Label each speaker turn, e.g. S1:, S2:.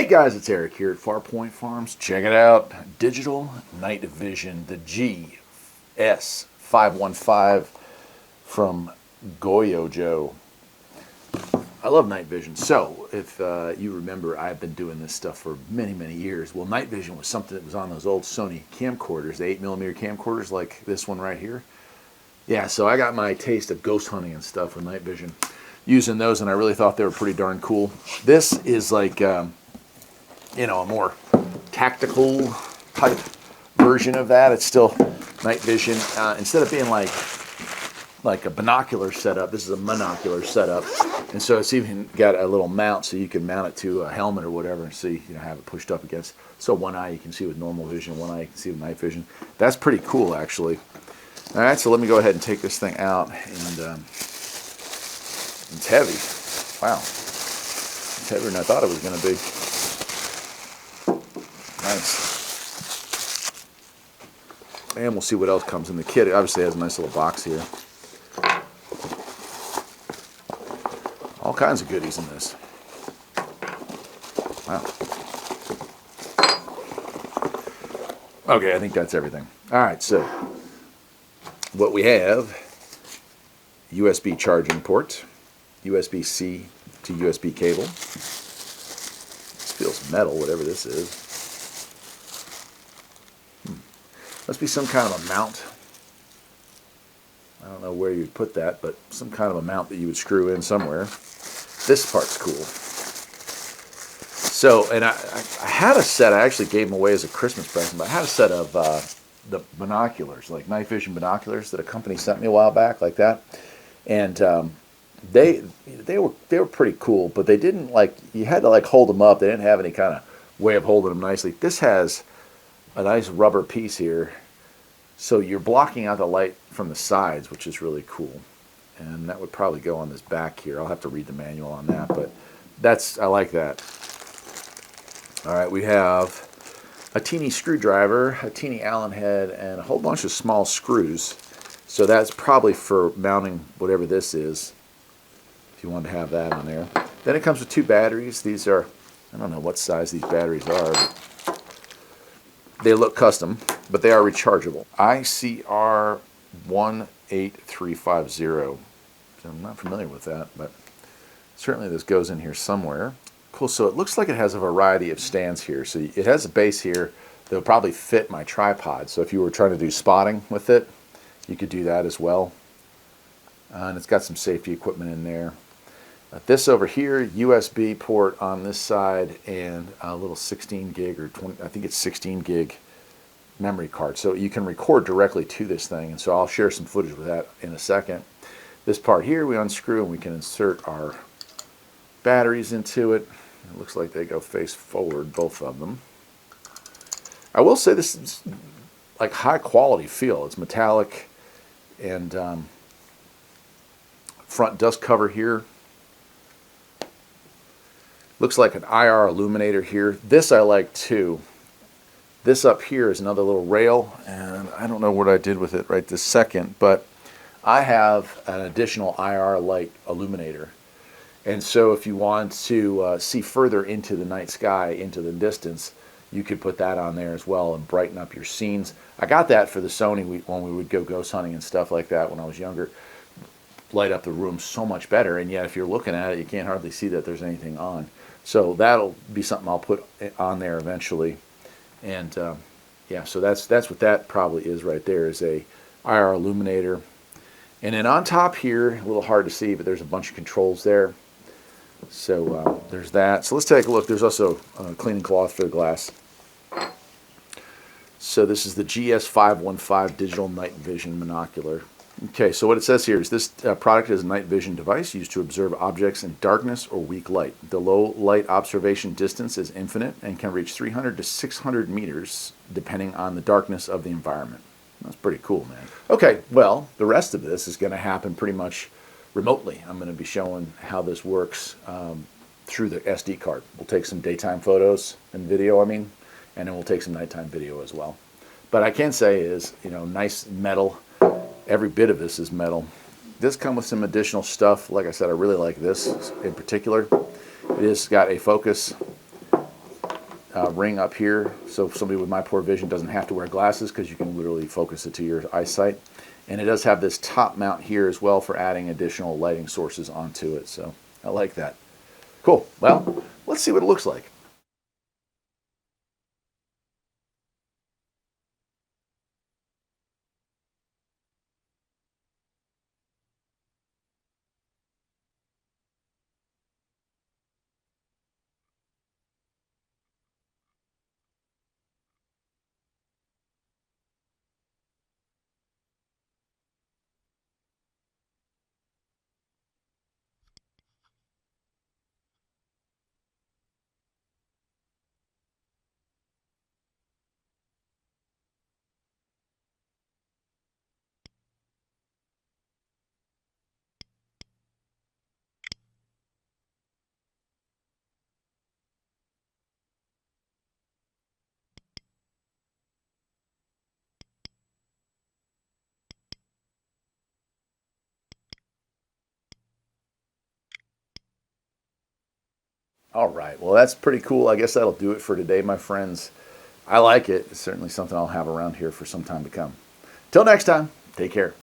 S1: guys, it's Eric here at Farpoint Farms. Check it out. Digital night vision, the GS515 from GOYOJO. I love night vision. So, if you remember, I've been doing this stuff for many, many years. Well, night vision was something that was on those old Sony camcorders, the 8mm camcorders like this one right here. Yeah, so I got my taste of ghost hunting and stuff with night vision using those, and I really thought they were pretty darn cool. This is like, you know, a more tactical type version of that. It's still night vision. Instead of being like a binocular setup, this is a monocular setup. And so it's even got a little mount so you can mount it to a helmet or whatever and see, you know, have it pushed up against. So one eye you can see with normal vision, one eye you can see with night vision. That's pretty cool, actually. All right, so let me go ahead and take this thing out. And it's heavy. Wow. It's heavier than I thought it was going to be. Nice. And we'll see what else comes in the kit. It obviously has a nice little box here. All kinds of goodies in this. Wow. Okay, I think that's everything. All right, so what we have, USB charging port, USB-C to USB cable. This feels metal, whatever this is. Must be some kind of a mount. I don't know where you'd put that, but some kind of a mount that you would screw in somewhere. This part's cool. So, and I had a set, I actually gave them away as a Christmas present, but I had a set of the binoculars, like night vision binoculars that a company sent me a while back, like that. And they were pretty cool, but they didn't, like, you had to like hold them up. They didn't have any kind of way of holding them nicely. This has a nice rubber piece here, so you're blocking out the light from the sides, which is really cool. And that would probably go on this back here. I'll have to read the manual on that, but I like that. All right, we have a teeny screwdriver, a teeny Allen head, and a whole bunch of small screws. So that's probably for mounting whatever this is, if you want to have that on there. Then it comes with two batteries. These are, I don't know what size these batteries are, but they look custom, but they are rechargeable. ICR 18350. I'm not familiar with that, but certainly this goes in here somewhere. Cool, so it looks like it has a variety of stands here. So it has a base here that will probably fit my tripod. So if you were trying to do spotting with it, you could do that as well. And it's got some safety equipment in there. This over here, USB port on this side, and a little 16 gig or 20, I think it's 16 gig memory card. So you can record directly to this thing, and so I'll share some footage with that in a second. This part here we unscrew and we can insert our batteries into it. It looks like they go face forward, both of them. I will say this is like high quality feel. It's metallic, and front dust cover here. Looks like an IR illuminator here. This I like too. This up here is another little rail, and I don't know what I did with it right this second, but I have an additional IR light illuminator. And so if you want to see further into the night sky, into the distance, you could put that on there as well and brighten up your scenes. I got that for the Sony when we would go ghost hunting and stuff like that when I was younger. Light up the room so much better, and yet if you're looking at it, you can't hardly see that there's anything on. So that'll be something I'll put on there eventually. And yeah, so that's what that probably is right there, is a IR illuminator. And then on top here, a little hard to see, but there's a bunch of controls there. So there's that. So let's take a look. There's also a cleaning cloth for the glass. So this is the GS515 digital night vision monocular. Okay, so what it says here is this product is a night vision device used to observe objects in darkness or weak light. The low light observation distance is infinite and can reach 300 to 600 meters depending on the darkness of the environment. That's pretty cool, man. Okay, well, the rest of this is going to happen pretty much remotely. I'm going to be showing how this works through the SD card. We'll take some daytime photos and video, and then we'll take some nighttime video as well. But I can say is, you know, nice metal. Every bit of this is metal. This comes with some additional stuff. Like I said, I really like this in particular. It has got a focus ring up here, so somebody with my poor vision doesn't have to wear glasses because you can literally focus it to your eyesight. And it does have this top mount here as well for adding additional lighting sources onto it. So I like that. Cool. Well, let's see what it looks like. All right. Well, that's pretty cool. I guess that'll do it for today, my friends. I like it. It's certainly something I'll have around here for some time to come. Till next time, take care.